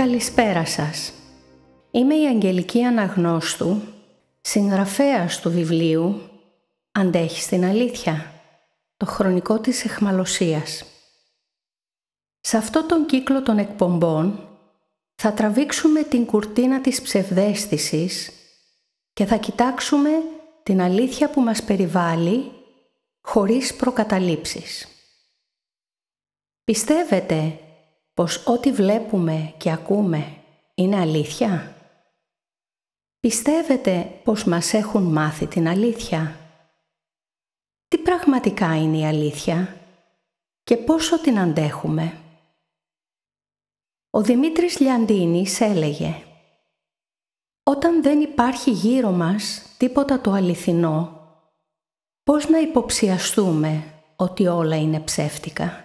Καλησπέρα σας. Είμαι η Αγγελική Αναγνώστου, συγγραφέας του βιβλίου «Αντέχεις την αλήθεια», το χρονικό της αιχμαλωσίας. Σε αυτό τον κύκλο των εκπομπών θα τραβήξουμε την κουρτίνα της ψευδαίσθησης και θα κοιτάξουμε την αλήθεια που μας περιβάλλει χωρίς προκαταλήψεις. Πιστεύετε πως ό,τι βλέπουμε και ακούμε είναι αλήθεια? Πιστεύετε πως μας έχουν μάθει την αλήθεια? Τι πραγματικά είναι η αλήθεια και πόσο την αντέχουμε? Ο Δημήτρης Λιαντίνης έλεγε: «Όταν δεν υπάρχει γύρω μας τίποτα το αληθινό, πώς να υποψιαστούμε ότι όλα είναι ψεύτικα?»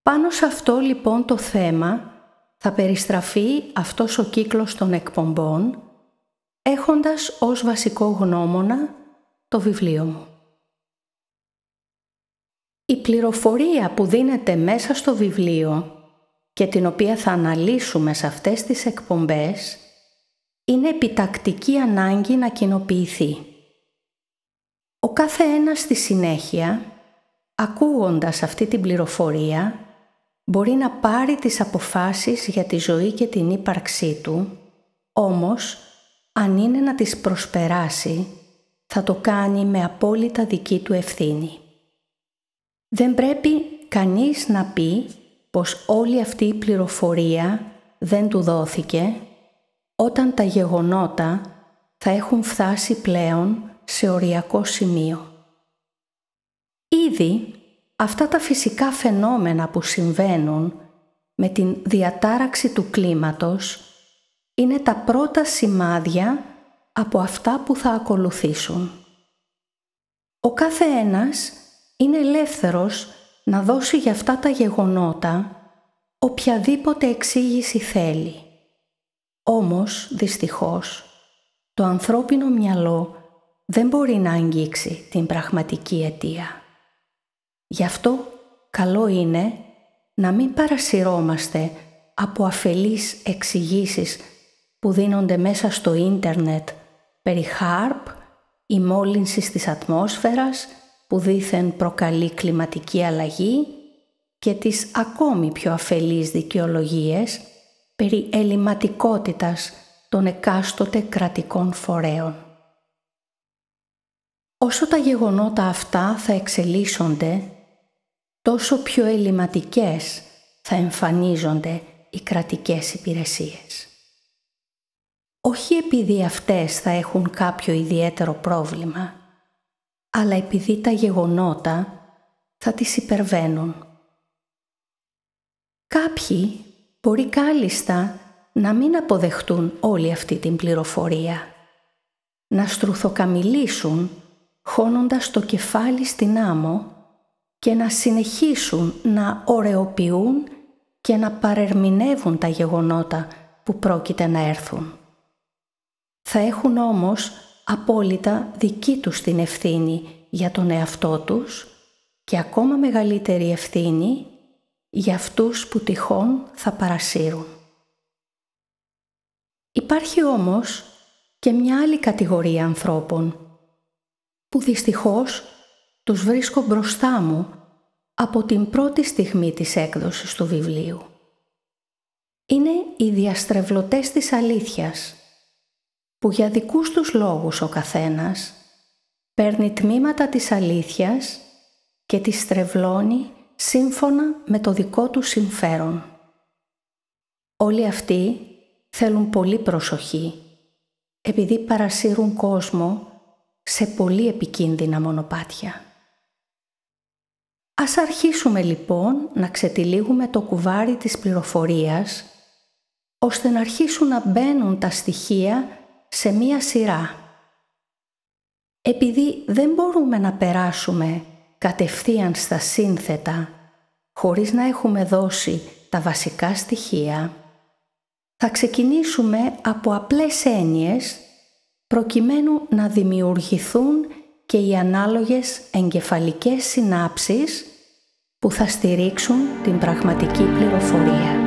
Πάνω σε αυτό λοιπόν το θέμα θα περιστραφεί αυτός ο κύκλος των εκπομπών, έχοντας ως βασικό γνώμονα το βιβλίο μου. Η πληροφορία που δίνεται μέσα στο βιβλίο και την οποία θα αναλύσουμε σε αυτές τις εκπομπές είναι επιτακτική ανάγκη να κοινοποιηθεί. Ο κάθε ένας στη συνέχεια, ακούγοντας αυτή την πληροφορία, μπορεί να πάρει τις αποφάσεις για τη ζωή και την ύπαρξή του, όμως, αν είναι να τις προσπεράσει, θα το κάνει με απόλυτα δική του ευθύνη. Δεν πρέπει κανείς να πει πως όλη αυτή η πληροφορία δεν του δόθηκε, όταν τα γεγονότα θα έχουν φτάσει πλέον σε οριακό σημείο. Ήδη αυτά τα φυσικά φαινόμενα που συμβαίνουν με την διατάραξη του κλίματος είναι τα πρώτα σημάδια από αυτά που θα ακολουθήσουν. Ο κάθε ένας είναι ελεύθερος να δώσει για αυτά τα γεγονότα οποιαδήποτε εξήγηση θέλει. Όμως, δυστυχώς, το ανθρώπινο μυαλό δεν μπορεί να αγγίξει την πραγματική αιτία. Γι' αυτό καλό είναι να μην παρασυρώμαστε από αφελείς εξηγήσεις που δίνονται μέσα στο ίντερνετ περί HAARP ή μόλυνσης της ατμόσφαιρας που δήθεν προκαλεί κλιματική αλλαγή και τις ακόμη πιο αφελείς δικαιολογίες περί ελληματικότητας των εκάστοτε κρατικών φορέων. Όσο τα γεγονότα αυτά θα εξελίσσονται, τόσο πιο ελληματικές θα εμφανίζονται οι κρατικές υπηρεσίες. Όχι επειδή αυτές θα έχουν κάποιο ιδιαίτερο πρόβλημα, αλλά επειδή τα γεγονότα θα τις υπερβαίνουν. Κάποιοι μπορεί κάλλιστα να μην αποδεχτούν όλη αυτή την πληροφορία, να στρουθοκαμιλήσουν χώνοντας το κεφάλι στην άμμο και να συνεχίσουν να ωρεοποιούν και να παρερμηνεύουν τα γεγονότα που πρόκειται να έρθουν. Θα έχουν όμως απόλυτα δική τους την ευθύνη για τον εαυτό τους και ακόμα μεγαλύτερη ευθύνη για αυτούς που τυχόν θα παρασύρουν. Υπάρχει όμως και μια άλλη κατηγορία ανθρώπων που δυστυχώς τους βρίσκω μπροστά μου από την πρώτη στιγμή της έκδοσης του βιβλίου. Είναι οι διαστρεβλωτές της αλήθειας, που για δικούς τους λόγους ο καθένας παίρνει τμήματα της αλήθειας και τις στρεβλώνει σύμφωνα με το δικό του συμφέρον. Όλοι αυτοί θέλουν πολύ προσοχή, επειδή παρασύρουν κόσμο σε πολύ επικίνδυνα μονοπάτια. Ας αρχίσουμε λοιπόν να ξετυλίγουμε το κουβάρι της πληροφορίας, ώστε να αρχίσουν να μπαίνουν τα στοιχεία σε μία σειρά. Επειδή δεν μπορούμε να περάσουμε κατευθείαν στα σύνθετα χωρίς να έχουμε δώσει τα βασικά στοιχεία, θα ξεκινήσουμε από απλές έννοιες προκειμένου να δημιουργηθούν και οι ανάλογες εγκεφαλικές συνάψεις που θα στηρίξουν την πραγματική πληροφορία.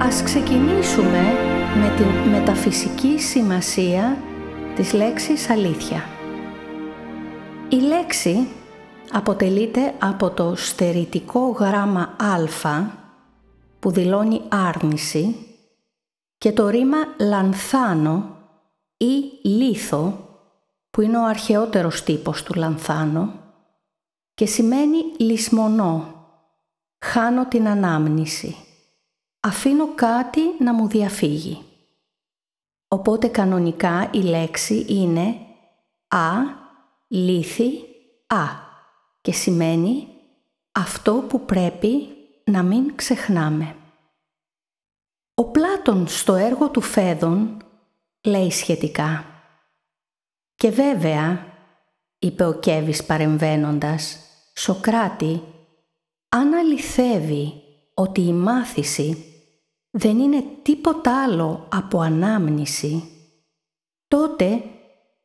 Ας ξεκινήσουμε με την μεταφυσική σημασία της λέξης αλήθεια. Η λέξη αποτελείται από το στερητικό γράμμα α, που δηλώνει άρνηση, και το ρήμα λανθάνω ή λίθο, που είναι ο αρχαιότερος τύπος του λανθάνω, και σημαίνει λησμονώ, χάνω την ανάμνηση, αφήνω κάτι να μου διαφύγει. Οπότε κανονικά η λέξη είναι α, λίθη, α, και σημαίνει αυτό που πρέπει να μην ξεχνάμε. Ο Πλάτων στο έργο του Φέδων λέει σχετικά «Και βέβαια», είπε ο Κέβης παρεμβαίνοντας, «Σοκράτη, αν αληθεύει ότι η μάθηση δεν είναι τίποτα άλλο από ανάμνηση, τότε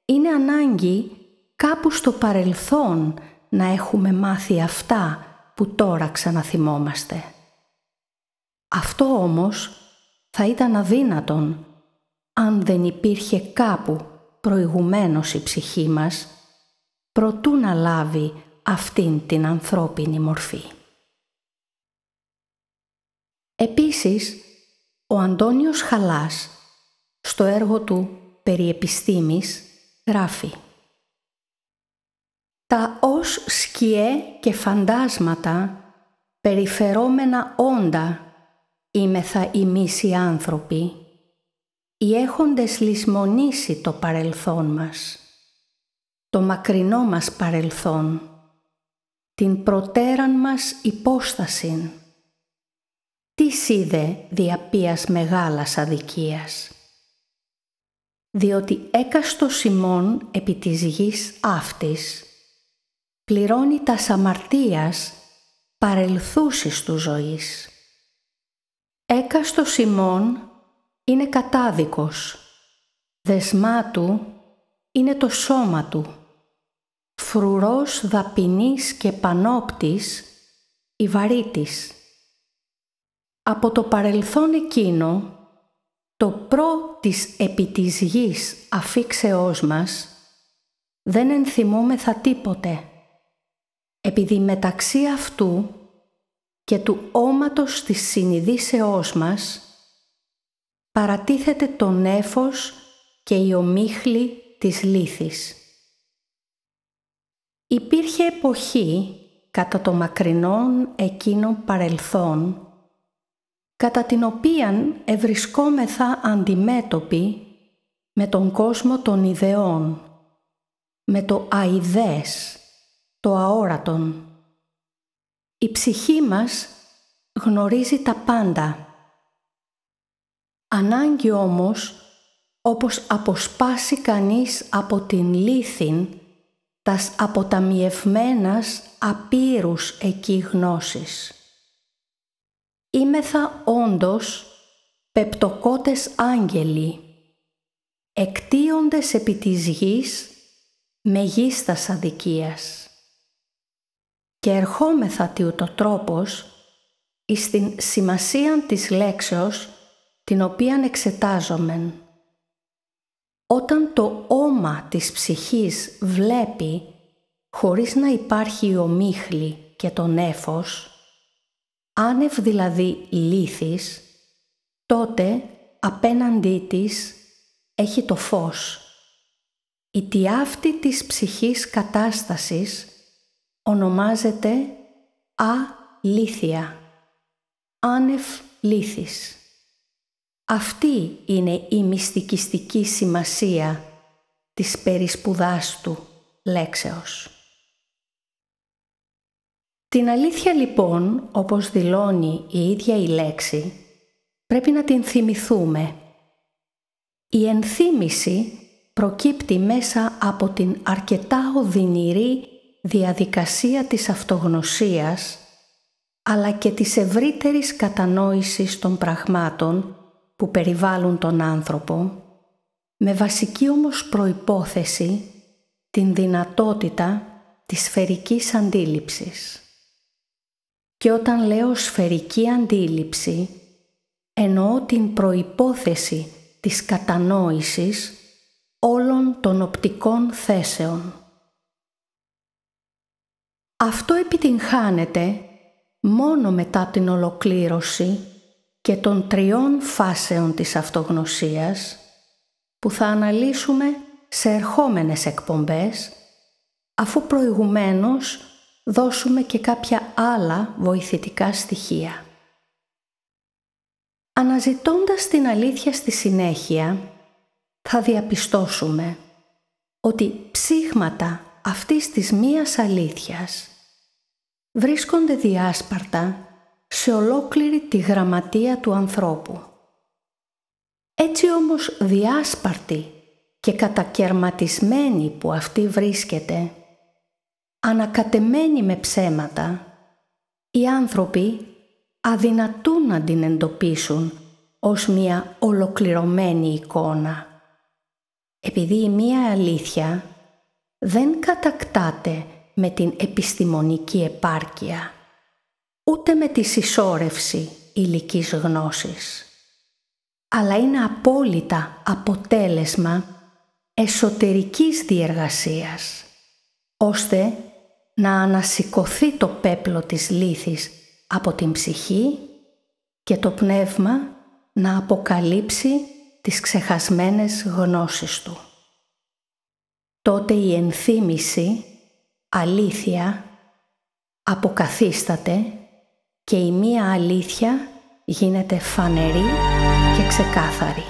είναι ανάγκη κάπου στο παρελθόν να έχουμε μάθει αυτά που τώρα ξαναθυμόμαστε. Αυτό όμως θα ήταν αδύνατον αν δεν υπήρχε κάπου προηγουμένως η ψυχή μας προτού να λάβει αυτήν την ανθρώπινη μορφή». Επίσης, ο Αντώνιος Χαλάς στο έργο του «Περί επιστήμης» γράφει «Τα ως σκιέ και φαντάσματα περιφερόμενα όντα είμεθα εμείς οι άνθρωποι, οι έχοντες λησμονήσει το παρελθόν μας, το μακρινό μας παρελθόν, την προτέραν μας υπόστασιν. Τι είδε διαπίας μεγάλας αδικίας, διότι έκαστος ημών επί της γης αυτής πληρώνει τας αμαρτίας παρελθούσης του ζωής. Έκαστος ημών είναι κατάδικος, δεσμά του είναι το σώμα του, φρουρός δαπηνής και πανόπτης η βαρύτης. Από το παρελθόν εκείνο, το προ της επί της γης αφήξεώς μας, δεν ενθυμούμεθα τίποτε, επειδή μεταξύ αυτού και του όματος της συνειδήσεώς μας παρατίθεται το νέφος και η ομίχλη της λύθης. Υπήρχε εποχή κατά το μακρινόν εκείνον παρελθόν, κατά την οποίαν ευρισκόμεθα αντιμέτωποι με τον κόσμο των ιδεών, με το αηδές, το αόρατον. Η ψυχή μας γνωρίζει τα πάντα. Ανάγκη όμως, όπως αποσπάσει κανείς από την λύθην τας αποταμιευμένας απείρους εκεί γνώσεις. Είμεθα όντως πεπτοκότες άγγελοι, εκτίοντες επί της γης μεγίστας αδικίας. Και ερχόμεθα τι ούτω τρόπος εις την σημασίαν της λέξεως την οποίαν εξετάζομεν. Όταν το όμα της ψυχής βλέπει χωρίς να υπάρχει η ομίχλη και το νέφος, άνευ δηλαδή λύθης, τότε απέναντί της έχει το φως. Η τιάφτη της ψυχής κατάστασης ονομάζεται αλήθεια, άνευ λύθης. Αυτή είναι η μυστικιστική σημασία της περισπουδάς του λέξεως. Την αλήθεια λοιπόν, όπως δηλώνει η ίδια η λέξη, πρέπει να την θυμηθούμε. Η ενθύμηση προκύπτει μέσα από την αρκετά οδυνηρή διαδικασία της αυτογνωσίας, αλλά και της ευρύτερης κατανόησης των πραγμάτων που περιβάλλουν τον άνθρωπο, με βασική όμως προϋπόθεση την δυνατότητα της σφαιρικής αντίληψης. Και όταν λέω σφαιρική αντίληψη, εννοώ την προϋπόθεση της κατανόησης όλων των οπτικών θέσεων. Αυτό επιτυγχάνεται μόνο μετά την ολοκλήρωση και των 3 φάσεων της αυτογνωσίας που θα αναλύσουμε σε ερχόμενες εκπομπές, αφού προηγουμένως δώσουμε και κάποια άλλα βοηθητικά στοιχεία. Αναζητώντας την αλήθεια στη συνέχεια, θα διαπιστώσουμε ότι ψήγματα αυτής της μίας αλήθειας βρίσκονται διάσπαρτα σε ολόκληρη τη γραμματεία του ανθρώπου. Έτσι όμως διάσπαρτη και κατακερματισμένη που αυτή βρίσκεται, ανακατεμένη με ψέματα, οι άνθρωποι αδυνατούν να την εντοπίσουν ως μια ολοκληρωμένη εικόνα, επειδή η μία αλήθεια δεν κατακτάται με την επιστημονική επάρκεια, ούτε με τη συσσόρευση υλικής γνώσης, αλλά είναι απόλυτα αποτέλεσμα εσωτερικής διεργασίας, ώστε να ανασηκωθεί το πέπλο της λύθης από την ψυχή και το πνεύμα να αποκαλύψει τις ξεχασμένες γνώσεις του. Τότε η ενθύμηση, αλήθεια, αποκαθίσταται και η μία αλήθεια γίνεται φανερή και ξεκάθαρη.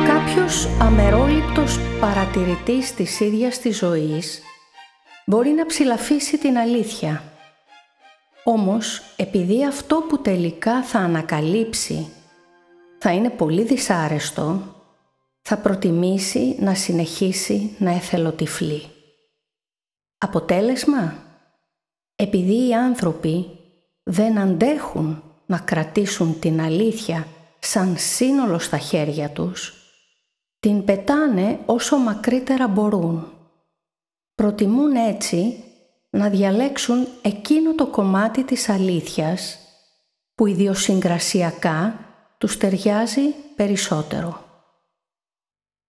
Κάποιος αμερόληπτος παρατηρητής της ίδιας της ζωής μπορεί να ψηλαφίσει την αλήθεια. Όμως, επειδή αυτό που τελικά θα ανακαλύψει θα είναι πολύ δυσάρεστο, θα προτιμήσει να συνεχίσει να εθελοτυφλεί. Αποτέλεσμα, επειδή οι άνθρωποι δεν αντέχουν να κρατήσουν την αλήθεια σαν σύνολο στα χέρια τους, την πετάνε όσο μακρύτερα μπορούν. Προτιμούν έτσι να διαλέξουν εκείνο το κομμάτι της αλήθειας που ιδιοσυγκρασιακά τους ταιριάζει περισσότερο.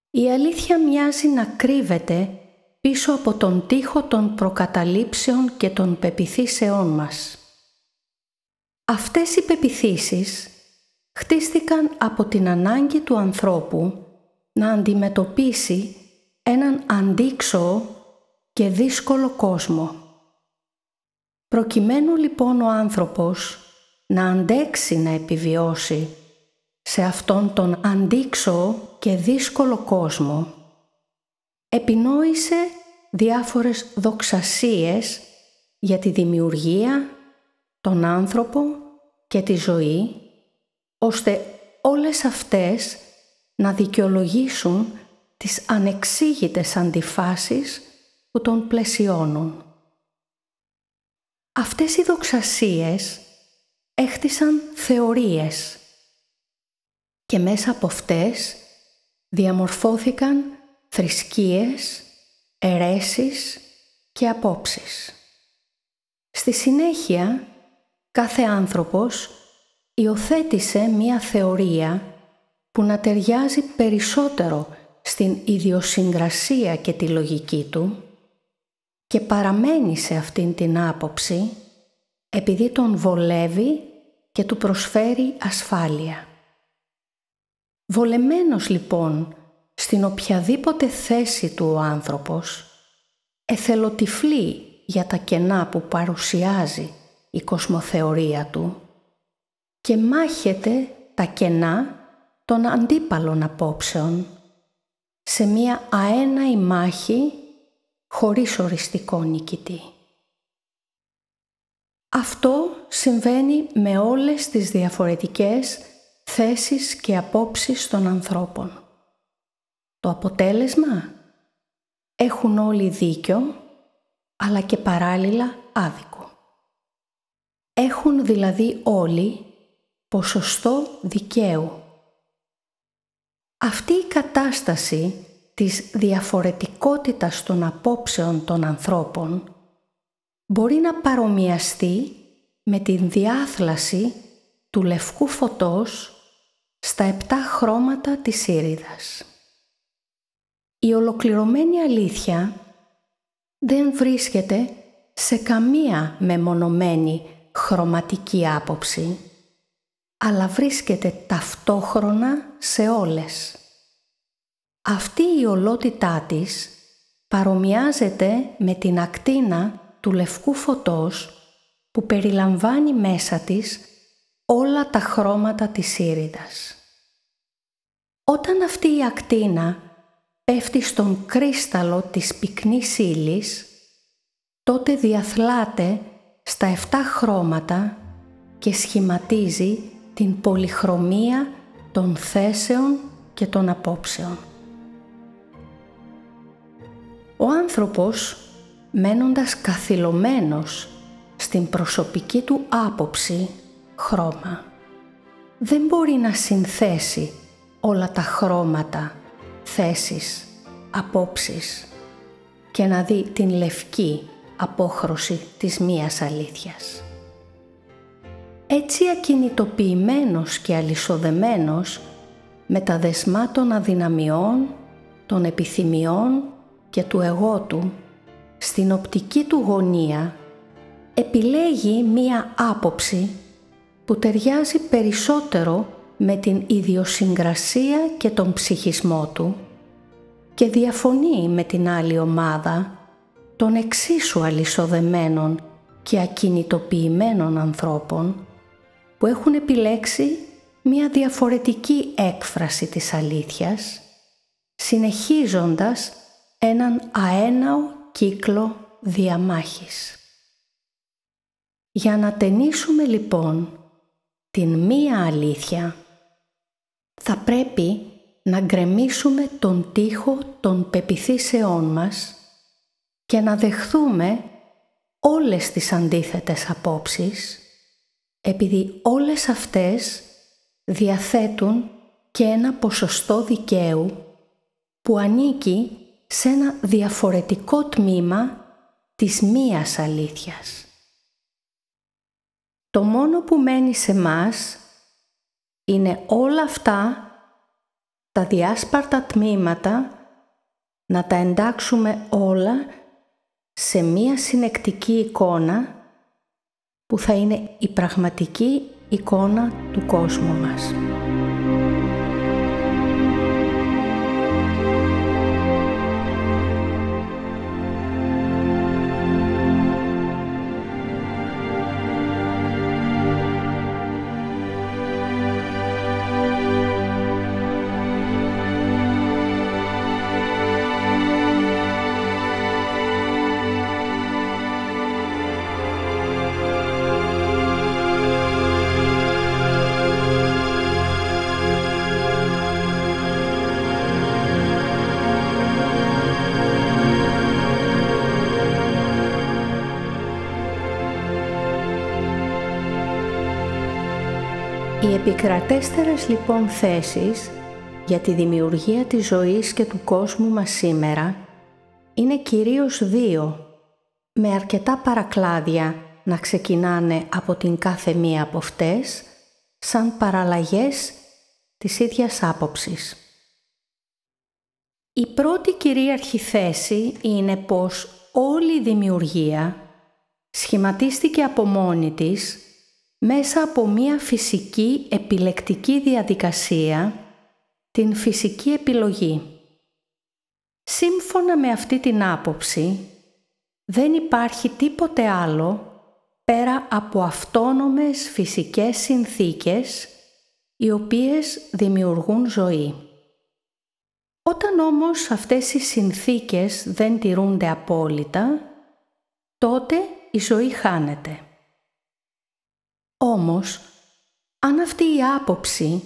Η αλήθεια μοιάζει να κρύβεται πίσω από τον τοίχο των προκαταλήψεων και των πεποιθήσεών μας. Αυτές οι πεποιθήσεις χτίστηκαν από την ανάγκη του ανθρώπου να αντιμετωπίσει έναν αντίξωο και δύσκολο κόσμο. Προκειμένου λοιπόν ο άνθρωπος να αντέξει να επιβιώσει σε αυτόν τον αντίξωο και δύσκολο κόσμο, επινόησε διάφορες δοξασίες για τη δημιουργία, τον άνθρωπο και τη ζωή, ώστε όλες αυτές να δικαιολογήσουν τις ανεξήγητες αντιφάσεις που τον πλαισιώνουν. Αυτές οι δοξασίες έχτισαν θεωρίες και μέσα από αυτές διαμορφώθηκαν θρησκείες, αιρέσεις και απόψεις. Στη συνέχεια, κάθε άνθρωπος υιοθέτησε μία θεωρία που να ταιριάζει περισσότερο στην ιδιοσυγκρασία και τη λογική του και παραμένει σε αυτήν την άποψη επειδή τον βολεύει και του προσφέρει ασφάλεια. Βολεμένος λοιπόν στην οποιαδήποτε θέση του ο άνθρωπος, εθελοτυφλεί για τα κενά που παρουσιάζει η κοσμοθεωρία του και μάχεται τα κενά των αντίπαλων απόψεων σε μία αέναη μάχη χωρίς οριστικό νικητή. Αυτό συμβαίνει με όλες τις διαφορετικές θέσεις και απόψεις των ανθρώπων. Το αποτέλεσμα? Έχουν όλοι δίκιο, αλλά και παράλληλα άδικο. Έχουν δηλαδή όλοι ποσοστό δικαίου, Αυτή η κατάσταση της διαφορετικότητας των απόψεων των ανθρώπων μπορεί να παρομοιαστεί με την διάθλαση του λευκού φωτός στα 7 χρώματα της Ήριδας. Η ολοκληρωμένη αλήθεια δεν βρίσκεται σε καμία μεμονωμένη χρωματική άποψη, αλλά βρίσκεται ταυτόχρονα σε όλες. Αυτή η ολότητά της παρομοιάζεται με την ακτίνα του λευκού φωτός που περιλαμβάνει μέσα της όλα τα χρώματα της Ήριδας. Όταν αυτή η ακτίνα πέφτει στον κρίσταλο της πυκνής ύλης, τότε διαθλάται στα 7 χρώματα και σχηματίζει την πολυχρωμία των θέσεων και των απόψεων. Ο άνθρωπος, μένοντας καθυλωμένος στην προσωπική του άποψη, χρώμα, δεν μπορεί να συνθέσει όλα τα χρώματα, θέσεις, απόψεις και να δει την λευκή απόχρωση της μίας αλήθειας. Έτσι ακινητοποιημένος και αλυσοδεμένος με τα δεσμά των αδυναμιών, των επιθυμιών και του εγώ του, στην οπτική του γωνία επιλέγει μία άποψη που ταιριάζει περισσότερο με την ιδιοσυγκρασία και τον ψυχισμό του και διαφωνεί με την άλλη ομάδα των εξίσου αλυσοδεμένων και ακινητοποιημένων ανθρώπων που έχουν επιλέξει μία διαφορετική έκφραση της αλήθειας, συνεχίζοντας έναν αέναο κύκλο διαμάχης. Για να ταινίσουμε λοιπόν την μία αλήθεια, θα πρέπει να γκρεμίσουμε τον τοίχο των πεποιθήσεών μας και να δεχθούμε όλες τις αντίθετες απόψεις, επειδή όλες αυτές διαθέτουν και ένα ποσοστό δικαίου που ανήκει σε ένα διαφορετικό τμήμα της μίας αλήθειας. Το μόνο που μένει σε μας είναι όλα αυτά τα διάσπαρτα τμήματα να τα εντάξουμε όλα σε μία συνεκτική εικόνα που θα είναι η πραγματική εικόνα του κόσμου μας. Οι επικρατέστερες λοιπόν θέσεις για τη δημιουργία της ζωής και του κόσμου μας σήμερα είναι κυρίως 2, με αρκετά παρακλάδια να ξεκινάνε από την κάθε μία από αυτές, σαν παραλλαγές της ίδιας άποψης. Η πρώτη κυρίαρχη θέση είναι πως όλη η δημιουργία σχηματίστηκε από μόνη της μέσα από μία φυσική επιλεκτική διαδικασία, την φυσική επιλογή. Σύμφωνα με αυτή την άποψη, δεν υπάρχει τίποτε άλλο πέρα από αυτόνομες φυσικές συνθήκες, οι οποίες δημιουργούν ζωή. Όταν όμως αυτές οι συνθήκες δεν τηρούνται απόλυτα, τότε η ζωή χάνεται. Όμως, αν αυτή η άποψη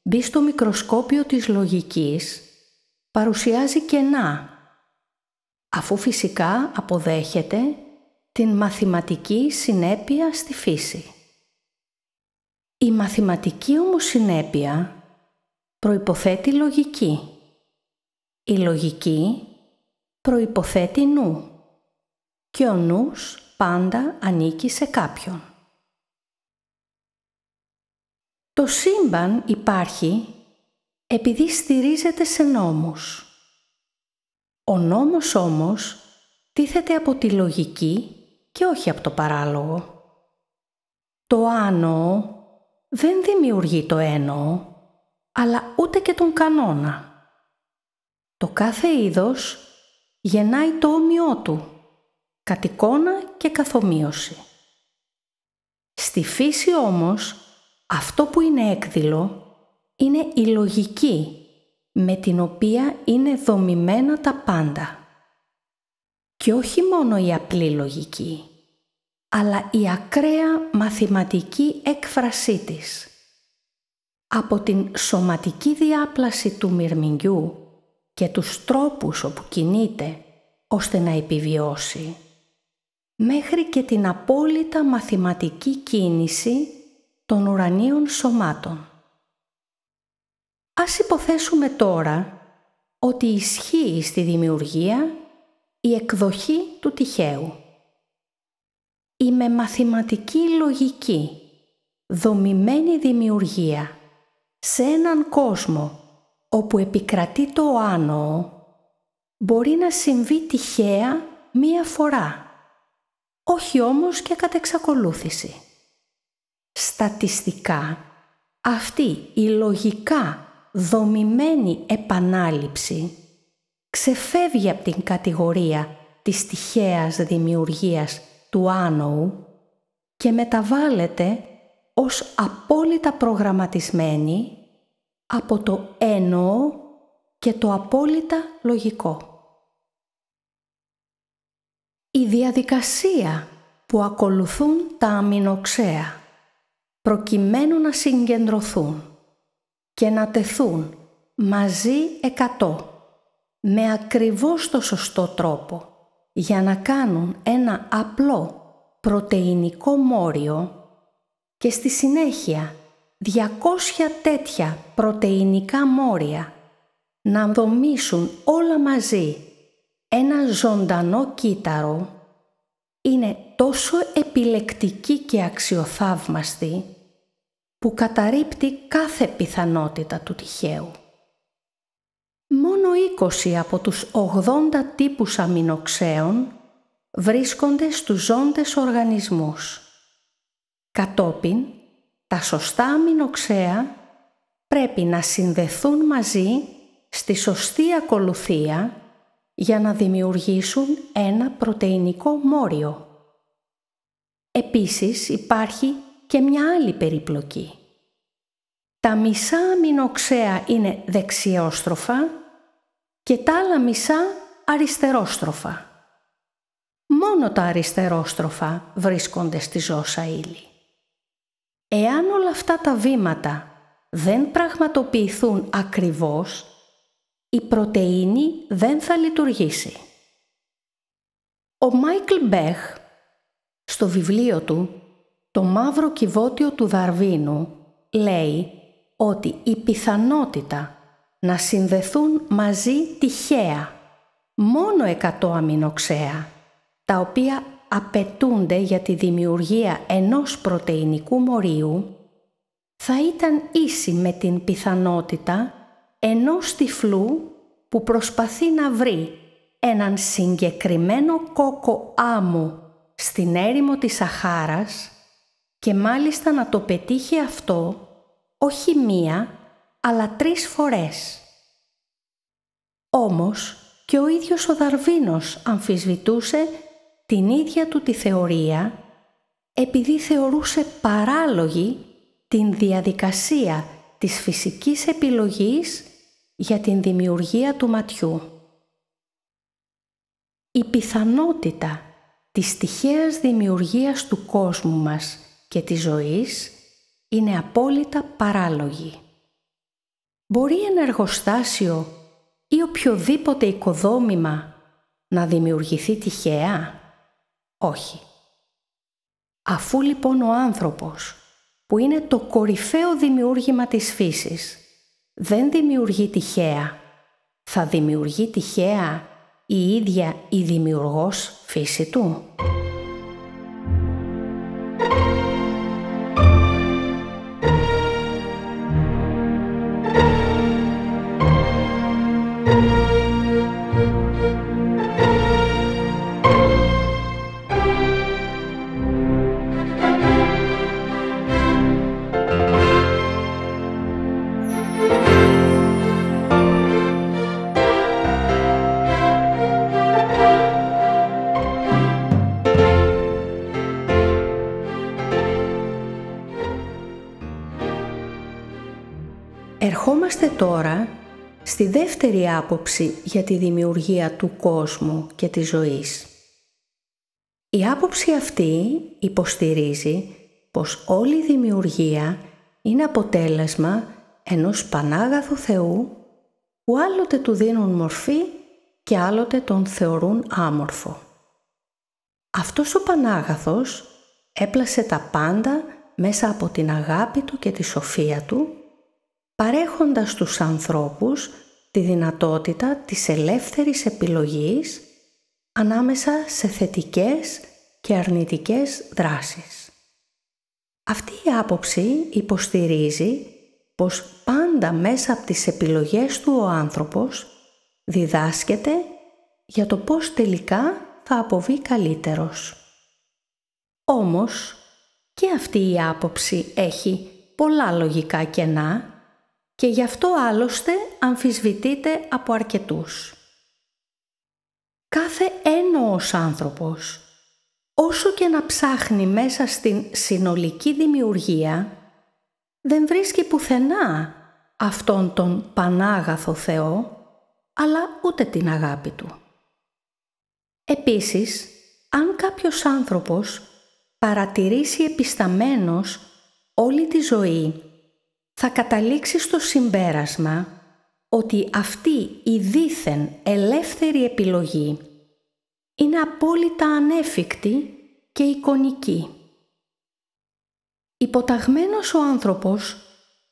μπει στο μικροσκόπιο της λογικής, παρουσιάζει κενά, αφού φυσικά αποδέχεται την μαθηματική συνέπεια στη φύση. Η μαθηματική όμως συνέπεια προϋποθέτει λογική. Η λογική προϋποθέτει νου. Και ο νους πάντα ανήκει σε κάποιον. Το σύμπαν υπάρχει επειδή στηρίζεται σε νόμους. Ο νόμος όμως τίθεται από τη λογική και όχι από το παράλογο. Το άνοο δεν δημιουργεί το έννοο, αλλά ούτε και τον κανόνα. Το κάθε είδος γεννάει το όμοιό του, κατ' εικόνα και καθομοίωση. Στη φύση όμως, αυτό που είναι έκδηλο είναι η λογική με την οποία είναι δομημένα τα πάντα. Και όχι μόνο η απλή λογική, αλλά η ακραία μαθηματική έκφρασή της. Από την σωματική διάπλαση του μυρμηγκιού και τους τρόπους όπου κινείται ώστε να επιβιώσει, μέχρι και την απόλυτα μαθηματική κίνηση των ουρανίων σωμάτων. Ας υποθέσουμε τώρα ότι ισχύει στη δημιουργία η εκδοχή του τυχαίου. Η με μαθηματική λογική δομημένη δημιουργία σε έναν κόσμο όπου επικρατεί το άνοο μπορεί να συμβεί τυχαία μία φορά, όχι όμως και κατ' εξακολούθηση. Στατιστικά, αυτή η λογικά δομημένη επανάληψη ξεφεύγει από την κατηγορία της τυχαίας δημιουργίας του άνοου και μεταβάλλεται ως απόλυτα προγραμματισμένη από το έννοο και το απόλυτα λογικό. Η διαδικασία που ακολουθούν τα αμινοξέα προκειμένου να συγκεντρωθούν και να τεθούν μαζί 100 με ακριβώς το σωστό τρόπο για να κάνουν ένα απλό πρωτεϊνικό μόριο και στη συνέχεια 200 τέτοια πρωτεϊνικά μόρια να δομήσουν όλα μαζί ένα ζωντανό κύτταρο, είναι τόσο επιλεκτική και αξιοθαύμαστη που καταρρίπτει κάθε πιθανότητα του τυχαίου. Μόνο 20 από τους 80 τύπους αμινοξέων βρίσκονται στους ζώντες οργανισμούς. Κατόπιν, τα σωστά αμινοξέα πρέπει να συνδεθούν μαζί στη σωστή ακολουθία για να δημιουργήσουν ένα πρωτεϊνικό μόριο. Επίσης υπάρχει και μια άλλη περιπλοκή. Τα μισά αμινοξέα είναι δεξιόστροφα και τα άλλα μισά αριστερόστροφα. Μόνο τα αριστερόστροφα βρίσκονται στη ζώσα ύλη. Εάν όλα αυτά τα βήματα δεν πραγματοποιηθούν ακριβώς, η πρωτεΐνη δεν θα λειτουργήσει. Ο Μάικλ Μπέχ, στο βιβλίο του «Το μαύρο κυβότιο του Δαρβίνου», λέει ότι η πιθανότητα να συνδεθούν μαζί τυχαία μόνο 100 αμινοξέα, τα οποία απαιτούνται για τη δημιουργία ενός πρωτεϊνικού μορίου, θα ήταν ίση με την πιθανότητα ενός τυφλού που προσπαθεί να βρει έναν συγκεκριμένο κόκο άμμου στην έρημο της Σαχάρας και μάλιστα να το πετύχει αυτό όχι μία, αλλά 3 φορές. Όμως και ο ίδιος ο Δαρβίνος αμφισβητούσε την ίδια του τη θεωρία επειδή θεωρούσε παράλογη την διαδικασία της φυσικής επιλογής για την δημιουργία του ματιού. Η πιθανότητα της τυχαίας δημιουργίας του κόσμου μας και της ζωής είναι απόλυτα παράλογη. Μπορεί ένα εργοστάσιο ή οποιοδήποτε οικοδόμημα να δημιουργηθεί τυχαία? Όχι. Αφού λοιπόν ο άνθρωπος, που είναι το κορυφαίο δημιούργημα της φύσης, δεν δημιουργεί τυχαία. Θα δημιουργεί τυχαία η ίδια η δημιουργός φύση του? Ερχόμαστε τώρα στη δεύτερη άποψη για τη δημιουργία του κόσμου και της ζωής. Η άποψη αυτή υποστηρίζει πως όλη η δημιουργία είναι αποτέλεσμα ενός Πανάγαθου Θεού που άλλοτε του δίνουν μορφή και άλλοτε τον θεωρούν άμορφο. Αυτός ο Πανάγαθος έπλασε τα πάντα μέσα από την αγάπη του και τη σοφία του, παρέχοντας στους ανθρώπους τη δυνατότητα της ελεύθερης επιλογής ανάμεσα σε θετικές και αρνητικές δράσεις. Αυτή η άποψη υποστηρίζει πως πάντα μέσα από τις επιλογές του ο άνθρωπος διδάσκεται για το πώς τελικά θα αποβεί καλύτερος. Όμως και αυτή η άποψη έχει πολλά λογικά κενά και γι' αυτό άλλωστε αμφισβητείται από αρκετούς. Κάθε έννοος άνθρωπος, όσο και να ψάχνει μέσα στην συνολική δημιουργία, δεν βρίσκει πουθενά αυτόν τον Πανάγαθο Θεό, αλλά ούτε την αγάπη του. Επίσης, αν κάποιος άνθρωπος παρατηρήσει επισταμένος όλη τη ζωή, θα καταλήξει στο συμπέρασμα ότι αυτή η δήθεν ελεύθερη επιλογή είναι απόλυτα ανέφικτη και εικονική. Υποταγμένος ο άνθρωπος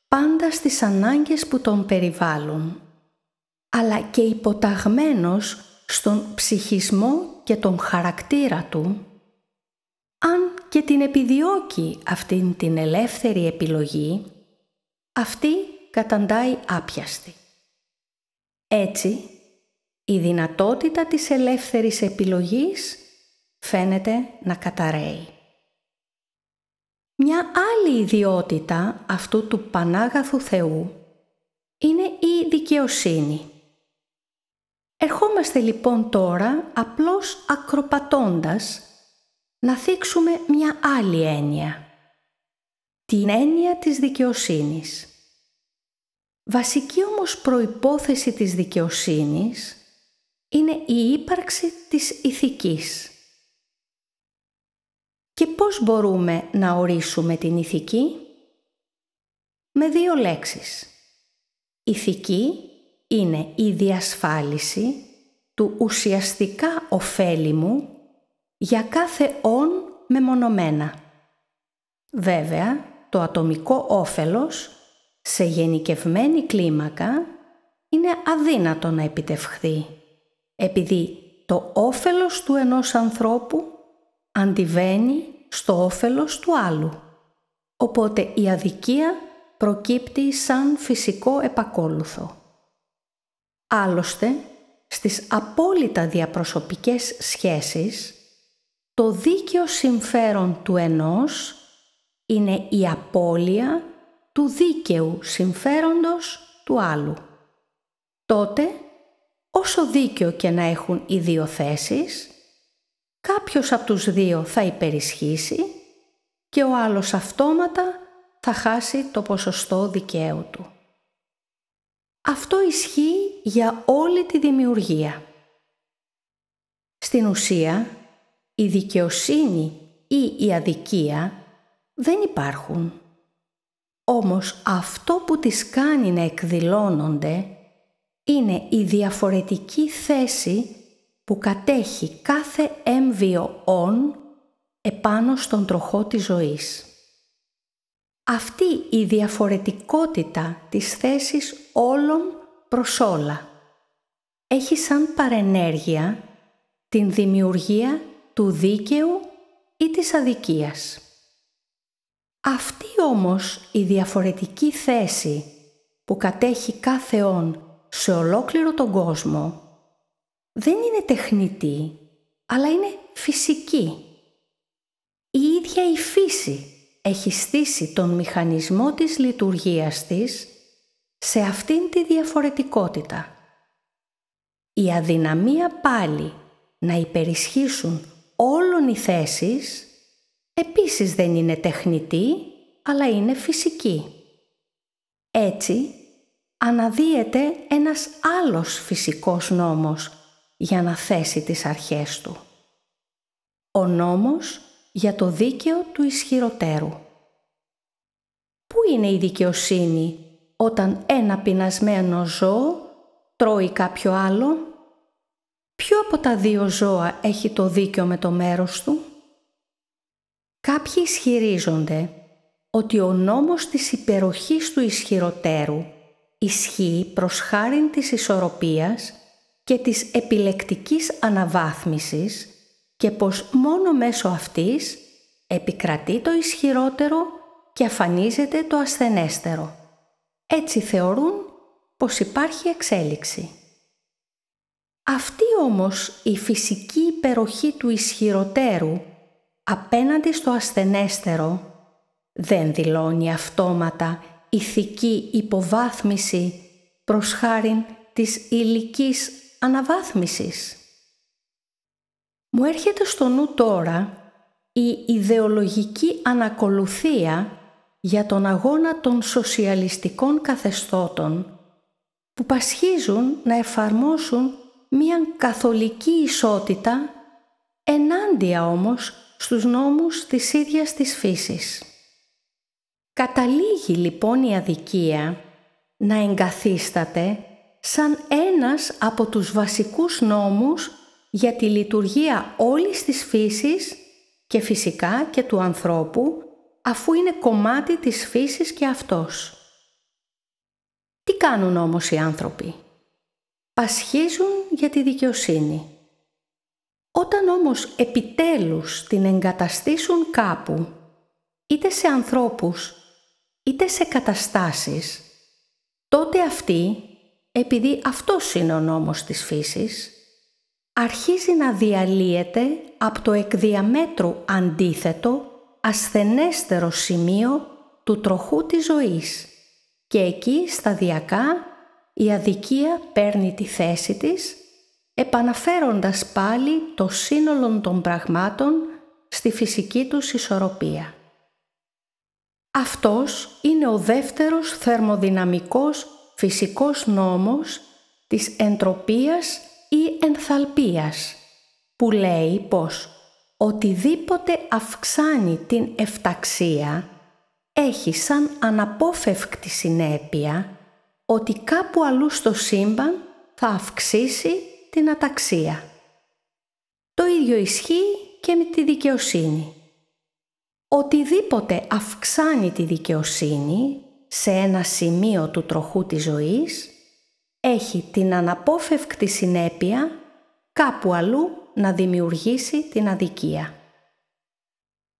πάντα στις ανάγκες που τον περιβάλλουν, αλλά και υποταγμένος στον ψυχισμό και τον χαρακτήρα του, αν και την επιδιώκει αυτήν την ελεύθερη επιλογή, αυτή καταντάει άπιαστη. Έτσι, η δυνατότητα της ελεύθερης επιλογής φαίνεται να καταρρέει. Μια άλλη ιδιότητα αυτού του Πανάγαθου Θεού είναι η δικαιοσύνη. Ερχόμαστε λοιπόν τώρα απλώς ακροπατώντας να θίξουμε μια άλλη έννοια. Την έννοια της δικαιοσύνης. Βασική όμως προϋπόθεση της δικαιοσύνης είναι η ύπαρξη της ηθικής. Και πώς μπορούμε να ορίσουμε την ηθική? Με δύο λέξεις. Ηθική είναι η διασφάλιση του ουσιαστικά ωφέλιμου για κάθε όν μεμονωμένα. Βέβαια, το ατομικό όφελος σε γενικευμένη κλίμακα είναι αδύνατο να επιτευχθεί, επειδή το όφελος του ενός ανθρώπου αντιβαίνει στο όφελος του άλλου, οπότε η αδικία προκύπτει σαν φυσικό επακόλουθο. Άλλωστε, στις απόλυτα διαπροσωπικές σχέσεις, το δίκαιο συμφέρον του ενός είναι η απώλεια του δίκαιου συμφέροντος του άλλου. Τότε, όσο δίκαιο και να έχουν οι δύο θέσεις, κάποιος από τους δύο θα υπερισχύσει και ο άλλος αυτόματα θα χάσει το ποσοστό δικαίου του. Αυτό ισχύει για όλη τη δημιουργία. Στην ουσία, η δικαιοσύνη ή η αδικία δεν υπάρχουν. Όμως αυτό που τις κάνει να εκδηλώνονται είναι η διαφορετική θέση που κατέχει κάθε έμβιο όν επάνω στον τροχό της ζωής. αυτή η διαφορετικότητα της θέσης όλων προς όλα έχει σαν παρενέργεια την δημιουργία του δίκαιου ή της αδικίας. Αυτή όμως η διαφορετική θέση που κατέχει κάθε όν σε ολόκληρο τον κόσμο δεν είναι τεχνητή, αλλά είναι φυσική. Η ίδια η φύση έχει στήσει τον μηχανισμό της λειτουργίας της σε αυτήν τη διαφορετικότητα. Η αδυναμία πάλι να υπερισχύσουν όλων οι θέσεις επίσης δεν είναι τεχνητή, αλλά είναι φυσική. Έτσι, αναδύεται ένας άλλος φυσικός νόμος για να θέσει τις αρχές του. Ο νόμος για το δίκαιο του ισχυροτέρου. Πού είναι η δικαιοσύνη όταν ένα πεινασμένο ζώο τρώει κάποιο άλλο? Ποιο από τα δύο ζώα έχει το δίκαιο με το μέρος του? Κάποιοι ισχυρίζονται ότι ο νόμος της υπεροχής του ισχυροτέρου ισχύει προς χάριν της ισορροπίας και της επιλεκτικής αναβάθμισης και πως μόνο μέσω αυτής επικρατεί το ισχυρότερο και αφανίζεται το ασθενέστερο. Έτσι θεωρούν πως υπάρχει εξέλιξη. Αυτή όμως η φυσική υπεροχή του ισχυροτέρου απέναντι στο ασθενέστερο δεν δηλώνει αυτόματα ηθική υποβάθμιση προς χάριν της υλικής αναβάθμισης. Μου έρχεται στο νου τώρα η ιδεολογική ανακολουθία για τον αγώνα των σοσιαλιστικών καθεστώτων που πασχίζουν να εφαρμόσουν μια καθολική ισότητα ενάντια όμως στους νόμους της ίδιας της φύσης. Καταλήγει λοιπόν η αδικία να εγκαθίσταται σαν ένας από τους βασικούς νόμους για τη λειτουργία όλης της φύσης και φυσικά και του ανθρώπου, αφού είναι κομμάτι της φύσης και αυτός. Τι κάνουν όμως οι άνθρωποι? Πασχίζουν για τη δικαιοσύνη. Όταν όμως επιτέλους την εγκαταστήσουν κάπου, είτε σε ανθρώπους, είτε σε καταστάσεις, τότε αυτή, επειδή αυτός είναι ο νόμος της φύσης, αρχίζει να διαλύεται από το εκ διαμέτρου αντίθετο, ασθενέστερο σημείο του τροχού της ζωής και εκεί σταδιακά η αδικία παίρνει τη θέση της, επαναφέροντας πάλι το σύνολο των πραγμάτων στη φυσική τους ισορροπία. Αυτός είναι ο δεύτερος θερμοδυναμικός φυσικός νόμος της εντροπίας ή ενθαλπίας, που λέει πως οτιδήποτε αυξάνει την εφταξία έχει σαν αναπόφευκτη συνέπεια ότι κάπου αλλού στο σύμπαν θα αυξήσει την αταξία. Το ίδιο ισχύει και με τη δικαιοσύνη. Οτιδήποτε αυξάνει τη δικαιοσύνη σε ένα σημείο του τροχού της ζωής έχει την αναπόφευκτη συνέπεια κάπου αλλού να δημιουργήσει την αδικία.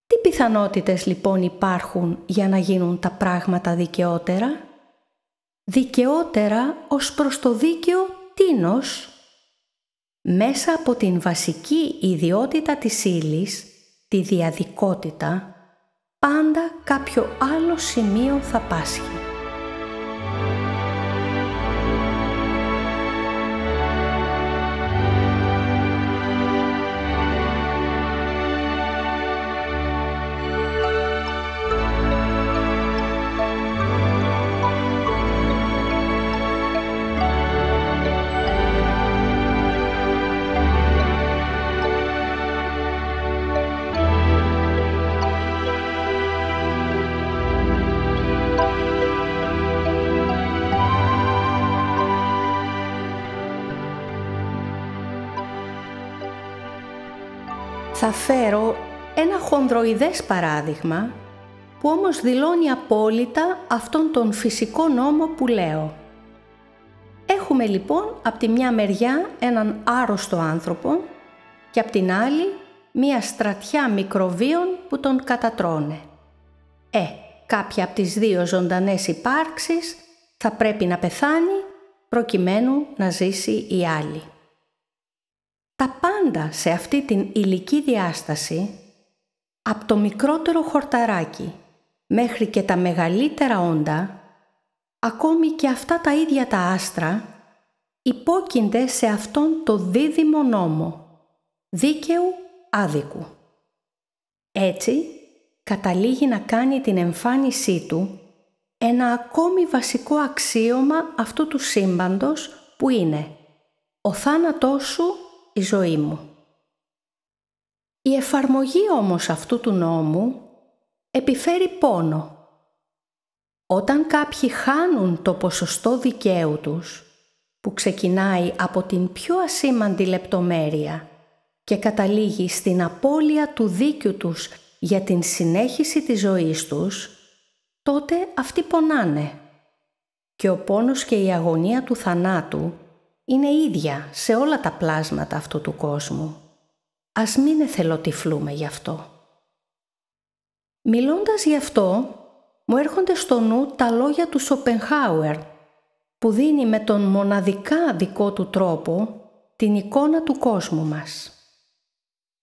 Τι πιθανότητες λοιπόν υπάρχουν για να γίνουν τα πράγματα δικαιότερα? Δικαιότερα ως προς το δίκαιο τίνος? Μέσα από την βασική ιδιότητα της ύλης, τη διαδικότητα, πάντα κάποιο άλλο σημείο θα πάσχει. Θα φέρω ένα χονδροειδές παράδειγμα που όμως δηλώνει απόλυτα αυτόν τον φυσικό νόμο που λέω. Έχουμε λοιπόν από τη μια μεριά έναν άρρωστο άνθρωπο και από την άλλη μία στρατιά μικροβίων που τον κατατρώνε. Κάποια από τις δύο ζωντανές υπάρξεις θα πρέπει να πεθάνει προκειμένου να ζήσει η άλλη. Τα πάντα σε αυτή την υλική διάσταση, από το μικρότερο χορταράκι μέχρι και τα μεγαλύτερα όντα, ακόμη και αυτά τα ίδια τα άστρα, υπόκεινται σε αυτόν το δίδυμο νόμο, δίκαιου άδικου. Έτσι, καταλήγει να κάνει την εμφάνισή του ένα ακόμη βασικό αξίωμα αυτού του σύμπαντος που είναι «Ο θάνατός σου, η ζωή μου». Η εφαρμογή όμως αυτού του νόμου επιφέρει πόνο. Όταν κάποιοι χάνουν το ποσοστό δικαίου τους, που ξεκινάει από την πιο ασήμαντη λεπτομέρεια και καταλήγει στην απώλεια του δίκιου τους για την συνέχιση της ζωής τους, τότε αυτοί πονάνε. Και ο πόνος και η αγωνία του θανάτου είναι ίδια σε όλα τα πλάσματα αυτού του κόσμου. Ας μην εθελοτυφλούμε γι' αυτό. Μιλώντας γι' αυτό, μου έρχονται στο νου τα λόγια του Σοπενχάουερ, που δίνει με τον μοναδικά δικό του τρόπο την εικόνα του κόσμου μας.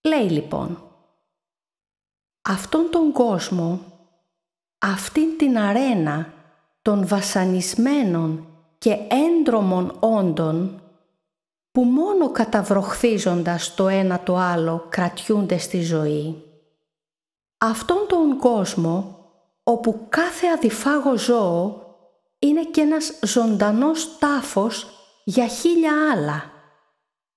Λέει λοιπόν: «Αυτόν τον κόσμο, αυτήν την αρένα των βασανισμένων και έντρομων όντων, που μόνο καταβροχθίζοντας το ένα το άλλο κρατιούνται στη ζωή, αυτόν τον κόσμο όπου κάθε αδιφάγο ζώο είναι και ένας ζωντανός τάφος για 1000 άλλα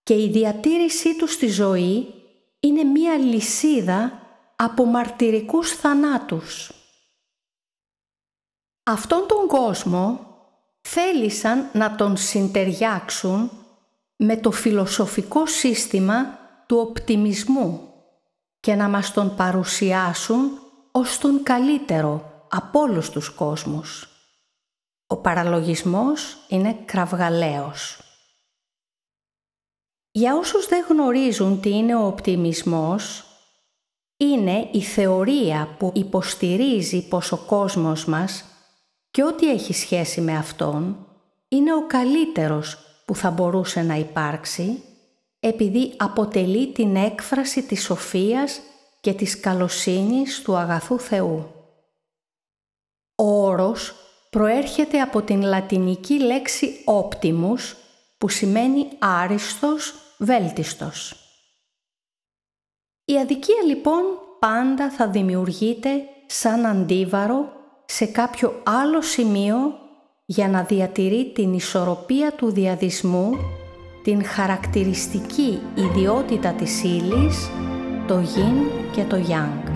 και η διατήρησή του στη ζωή είναι μία λυσίδα από μαρτυρικούς θανάτους. Αυτόν τον κόσμο θέλησαν να τον συντεριάξουν με το φιλοσοφικό σύστημα του οπτιμισμού και να μας τον παρουσιάσουν ως τον καλύτερο από όλους τους κόσμους. Ο παραλογισμός είναι κραυγαλαίος. Για όσους δεν γνωρίζουν τι είναι ο οπτιμισμός, είναι η θεωρία που υποστηρίζει πως ο κόσμος μας και ό,τι έχει σχέση με αυτόν είναι ο καλύτερος που θα μπορούσε να υπάρξει, επειδή αποτελεί την έκφραση της σοφίας και της καλοσύνης του αγαθού Θεού. Ο όρος προέρχεται από την λατινική λέξη optimus, που σημαίνει άριστος, βέλτιστος. Η αδικία λοιπόν πάντα θα δημιουργείται σαν αντίβαρο σε κάποιο άλλο σημείο για να διατηρεί την ισορροπία του διαδυσμού, την χαρακτηριστική ιδιότητα της ύλης, το Yin και το Yang.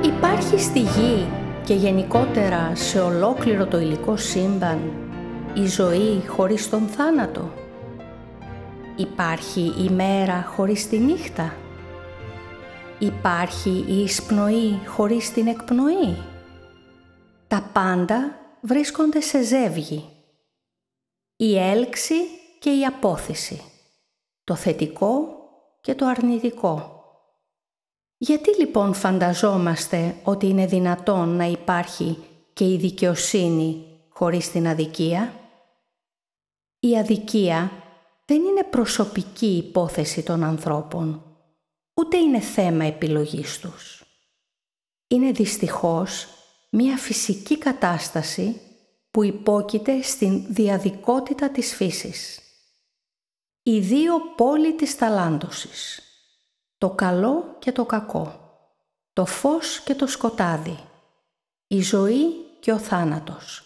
Υπάρχει στη Γη και γενικότερα σε ολόκληρο το υλικό σύμπαν η ζωή χωρίς τον θάνατο? Υπάρχει η μέρα χωρίς τη νύχτα? Υπάρχει η εισπνοή χωρίς την εκπνοή? Τα πάντα βρίσκονται σε ζεύγη. Η έλξη και η απόθεση, το θετικό και το αρνητικό. Γιατί λοιπόν φανταζόμαστε ότι είναι δυνατόν να υπάρχει και η δικαιοσύνη χωρίς την αδικία? Η αδικία δεν είναι προσωπική υπόθεση των ανθρώπων, ούτε είναι θέμα επιλογής τους. Είναι δυστυχώς μία φυσική κατάσταση που υπόκειται στην διαδικότητα της φύσης. Οι δύο πόλοι της ταλάντωσης, το καλό και το κακό, το φως και το σκοτάδι, η ζωή και ο θάνατος,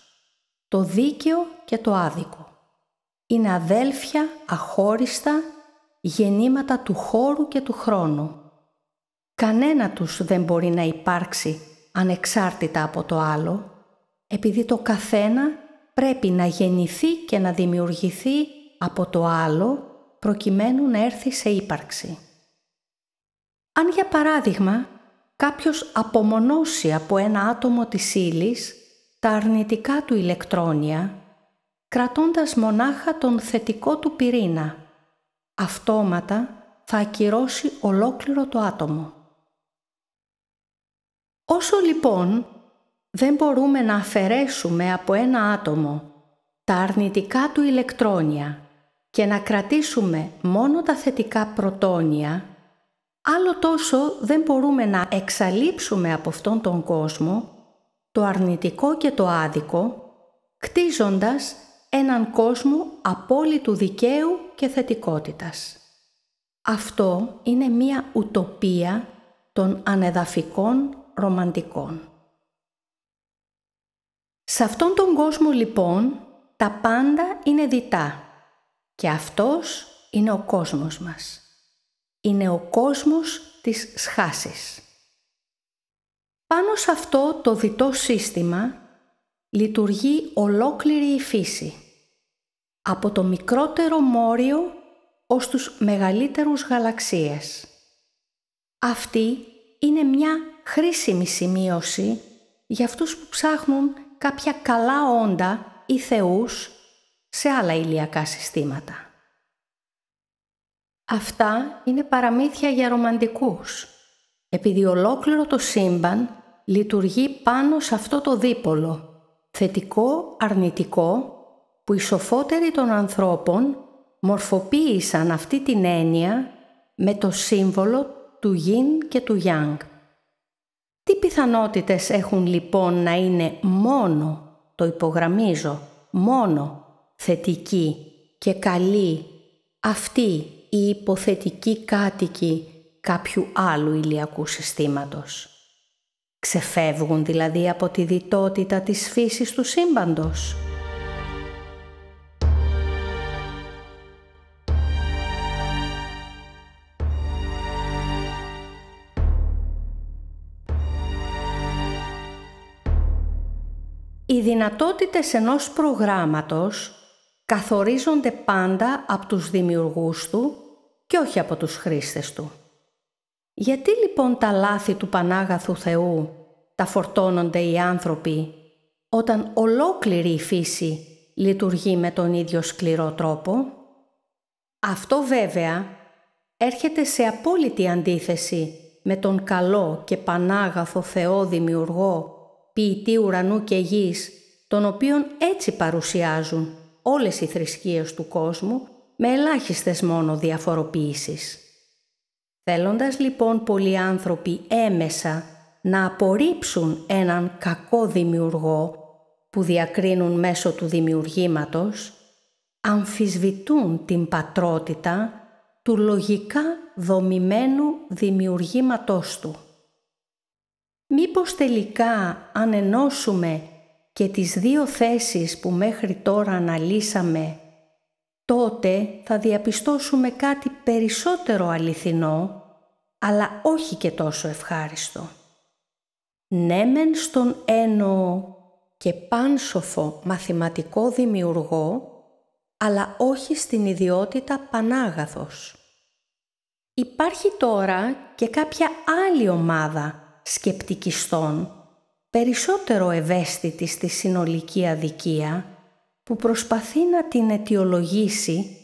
το δίκαιο και το άδικο. Είναι αδέλφια αχώριστα, γεννήματα του χώρου και του χρόνου. Κανένα τους δεν μπορεί να υπάρξει ανεξάρτητα από το άλλο, επειδή το καθένα πρέπει να γεννηθεί και να δημιουργηθεί από το άλλο προκειμένου να έρθει σε ύπαρξη. Αν για παράδειγμα κάποιος απομονώσει από ένα άτομο της ύλης τα αρνητικά του ηλεκτρόνια, κρατώντας μονάχα τον θετικό του πυρήνα, αυτόματα θα ακυρώσει ολόκληρο το άτομο. Όσο λοιπόν δεν μπορούμε να αφαιρέσουμε από ένα άτομο τα αρνητικά του ηλεκτρόνια και να κρατήσουμε μόνο τα θετικά πρωτόνια, άλλο τόσο δεν μπορούμε να εξαλείψουμε από αυτόν τον κόσμο το αρνητικό και το άδικο, κτίζοντας έναν κόσμο απόλυτου δικαίου και θετικότητας. Αυτό είναι μία ουτοπία των ανεδαφικών ρομαντικών. Σε αυτόν τον κόσμο λοιπόν τα πάντα είναι διτά και αυτός είναι ο κόσμος μας. Είναι ο κόσμος της σχάσης. Πάνω σε αυτό το διτό σύστημα λειτουργεί ολόκληρη η φύση, από το μικρότερο μόριο ως τους μεγαλύτερους γαλαξίες. Αυτή είναι μια χρήσιμη σημείωση για αυτούς που ψάχνουν κάποια καλά όντα ή θεούς σε άλλα ηλιακά συστήματα. Αυτά είναι παραμύθια για ρομαντικούς, επειδή ολόκληρο το σύμπαν λειτουργεί πάνω σε αυτό το δίπολο, θετικό-αρνητικό, που οι σοφότεροι των ανθρώπων μορφοποίησαν αυτή την έννοια με το σύμβολο του Yin και του Yang. Τι πιθανότητες έχουν λοιπόν να είναι μόνο, το υπογραμμίζω, μόνο θετικοί και καλοί αυτοί οι υποθετικοί κάτοικοι κάποιου άλλου ηλιακού συστήματος? Ξεφεύγουν δηλαδή από τη διτότητα της φύσης του σύμπαντος. Οι δυνατότητες ενός προγράμματος καθορίζονται πάντα από τους δημιουργούς του και όχι από τους χρήστες του. Γιατί λοιπόν τα λάθη του Πανάγαθου Θεού τα φορτώνονται οι άνθρωποι όταν ολόκληρη η φύση λειτουργεί με τον ίδιο σκληρό τρόπο? Αυτό βέβαια έρχεται σε απόλυτη αντίθεση με τον καλό και Πανάγαθο Θεό Δημιουργό, ποιητή ουρανού και γης, τον οποίον έτσι παρουσιάζουν όλες οι θρησκείες του κόσμου με ελάχιστες μόνο διαφοροποιήσεις. Θέλοντας λοιπόν πολλοί άνθρωποι έμεσα να απορρίψουν έναν κακό δημιουργό που διακρίνουν μέσω του δημιουργήματος, αμφισβητούν την πατρότητα του λογικά δομημένου δημιουργήματός του. Μήπως τελικά αν ενώσουμε και τις δύο θέσεις που μέχρι τώρα αναλύσαμε, τότε θα διαπιστώσουμε κάτι περισσότερο αληθινό, αλλά όχι και τόσο ευχάριστο. Ναι μεν στον έννοο και πάνσοφο μαθηματικό δημιουργό, αλλά όχι στην ιδιότητα Πανάγαθος. Υπάρχει τώρα και κάποια άλλη ομάδα σκεπτικιστών, περισσότερο ευαίσθητη στη συνολική αδικία, που προσπαθεί να την αιτιολογήσει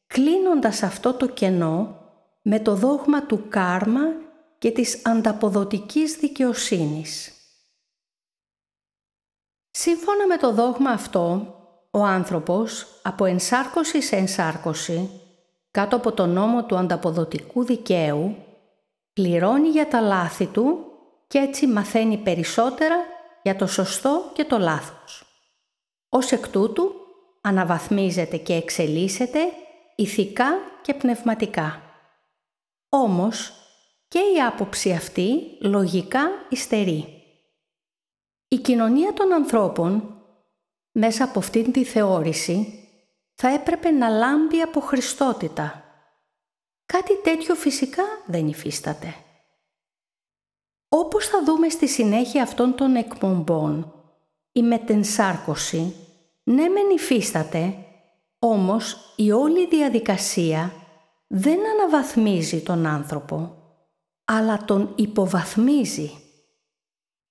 κλείνοντας αυτό το κενό με το δόγμα του κάρμα και της ανταποδοτικής δικαιοσύνης. Σύμφωνα με το δόγμα αυτό, ο άνθρωπος από ενσάρκωση σε ενσάρκωση, κάτω από τον νόμο του ανταποδοτικού δικαίου, πληρώνει για τα λάθη του και έτσι μαθαίνει περισσότερα για το σωστό και το λάθος. Ως εκ τούτου, αναβαθμίζεται και εξελίσσεται ηθικά και πνευματικά. Όμως, και η άποψη αυτή λογικά υστερεί. Η κοινωνία των ανθρώπων, μέσα από αυτήν τη θεώρηση, θα έπρεπε να λάμπει από χριστότητα. Κάτι τέτοιο φυσικά δεν υφίσταται. Όπως θα δούμε στη συνέχεια αυτών των εκπομπών, η μετενσάρκωση, ναι μεν υφίσταται, όμως η όλη διαδικασία δεν αναβαθμίζει τον άνθρωπο, αλλά τον υποβαθμίζει.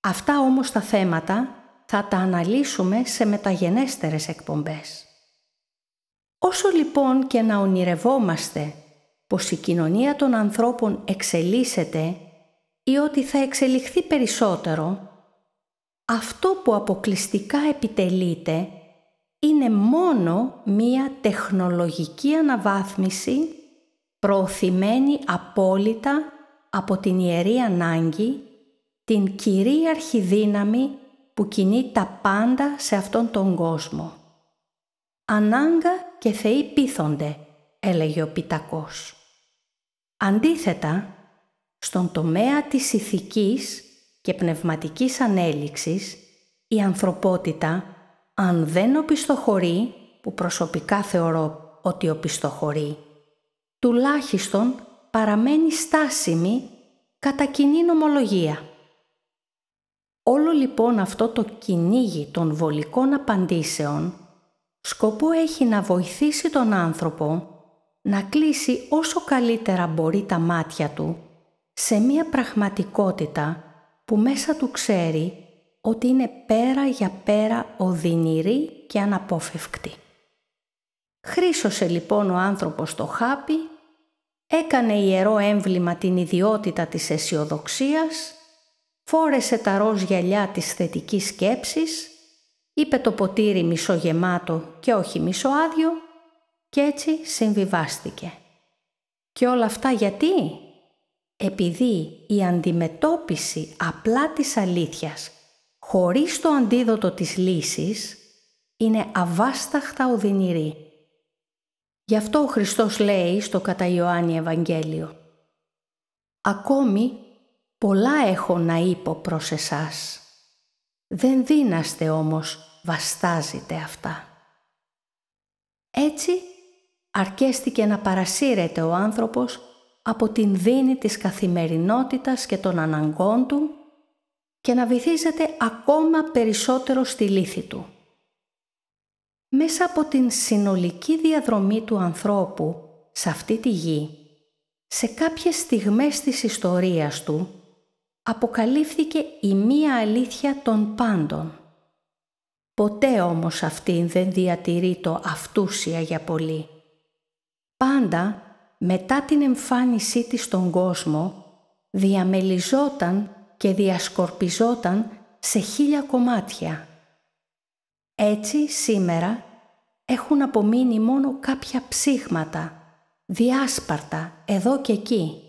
Αυτά όμως τα θέματα θα τα αναλύσουμε σε μεταγενέστερες εκπομπές. Όσο λοιπόν και να ονειρευόμαστε πως η κοινωνία των ανθρώπων εξελίσσεται ή ότι θα εξελιχθεί περισσότερο, αυτό που αποκλειστικά επιτελείται είναι μόνο μία τεχνολογική αναβάθμιση προωθημένη απόλυτα από την ιερή ανάγκη, την κυρίαρχη δύναμη που κινεί τα πάντα σε αυτόν τον κόσμο. «Ανάγκα και θεοί πείθονται», έλεγε ο Πιτακός. Αντίθετα, στον τομέα της ηθικής και πνευματικής ανέλυξης, η ανθρωπότητα, αν δεν οπισθοχωρεί, που προσωπικά θεωρώ ότι οπισθοχωρεί, τουλάχιστον παραμένει στάσιμη κατά κοινή νομολογία. Όλο λοιπόν αυτό το κυνήγι των βολικών απαντήσεων σκοπό έχει να βοηθήσει τον άνθρωπο να κλείσει όσο καλύτερα μπορεί τα μάτια του σε μία πραγματικότητα που μέσα του ξέρει ότι είναι πέρα για πέρα οδυνηρή και αναπόφευκτη. Χρύσωσε λοιπόν ο άνθρωπος το χάπι, έκανε ιερό έμβλημα την ιδιότητα της αισιοδοξίας, φόρεσε τα ροζ γυαλιά της θετικής σκέψης, είπε το ποτήρι μισογεμάτο και όχι μισοάδιο και έτσι συμβιβάστηκε. Και όλα αυτά γιατί? Επειδή η αντιμετώπιση απλά της αλήθειας χωρίς το αντίδοτο της λύσης είναι αβάσταχτα οδυνηρή. Γι' αυτό ο Χριστός λέει στο κατά Ιωάννη Ευαγγέλιο «Ακόμη πολλά έχω να είπω προς εσάς. Δεν δύναστε όμως βαστάζετε αυτά». Έτσι αρκέστηκε να παρασύρεται ο άνθρωπος από την δίνη της καθημερινότητας και των αναγκών του και να βυθίζεται ακόμα περισσότερο στη λύθη του. Μέσα από την συνολική διαδρομή του ανθρώπου σε αυτή τη γη, σε κάποιες στιγμές της ιστορίας του, αποκαλύφθηκε η μία αλήθεια των πάντων. Ποτέ όμως αυτήν δεν διατηρεί το αυτούσια για πολύ. Πάντα μετά την εμφάνισή της στον κόσμο διαμελιζόταν και διασκορπιζόταν σε 1000 κομμάτια. Έτσι σήμερα έχουν απομείνει μόνο κάποια ψήγματα, διάσπαρτα εδώ και εκεί,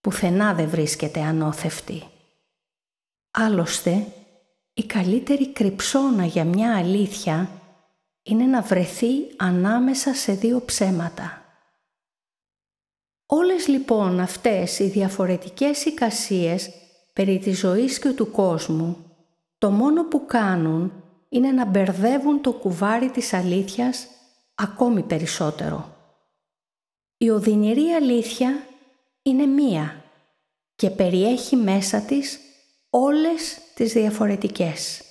πουθενά δεν βρίσκεται ανώθευτη. Άλλωστε, η καλύτερη κρυψώνα για μια αλήθεια είναι να βρεθεί ανάμεσα σε δύο ψέματα. Όλες λοιπόν αυτές οι διαφορετικές εικασίες περί της ζωής και του κόσμου, το μόνο που κάνουν είναι να μπερδεύουν το κουβάρι της αλήθειας ακόμη περισσότερο. Η οδυνηρή αλήθεια είναι μία και περιέχει μέσα της όλες τις διαφορετικές.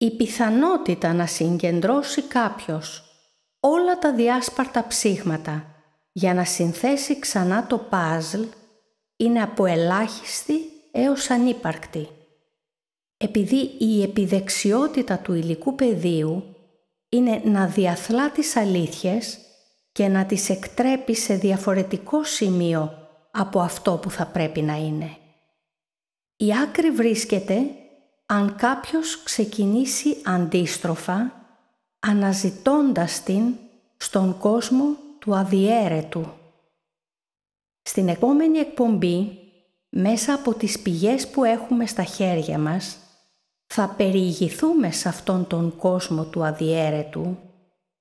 Η πιθανότητα να συγκεντρώσει κάποιος όλα τα διάσπαρτα ψήγματα για να συνθέσει ξανά το παζλ είναι από ελάχιστη έως ανύπαρκτη. Επειδή η επιδεξιότητα του υλικού πεδίου είναι να διαθλά τις αλήθειες και να τις εκτρέπει σε διαφορετικό σημείο από αυτό που θα πρέπει να είναι. Η άκρη βρίσκεται αν κάποιος ξεκινήσει αντίστροφα, αναζητώντας την στον κόσμο του αδιέρετου. Στην επόμενη εκπομπή, μέσα από τις πηγές που έχουμε στα χέρια μας, θα περιηγηθούμε σε αυτόν τον κόσμο του αδιέρετου,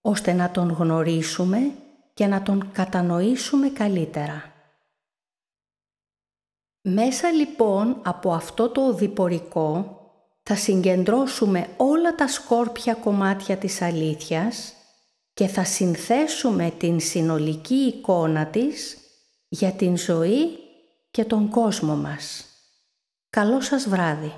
ώστε να τον γνωρίσουμε και να τον κατανοήσουμε καλύτερα. Μέσα λοιπόν από αυτό το οδηπορικό θα συγκεντρώσουμε όλα τα σκόρπια κομμάτια της αλήθειας και θα συνθέσουμε την συνολική εικόνα της για την ζωή και τον κόσμο μας. Καλό σας βράδυ.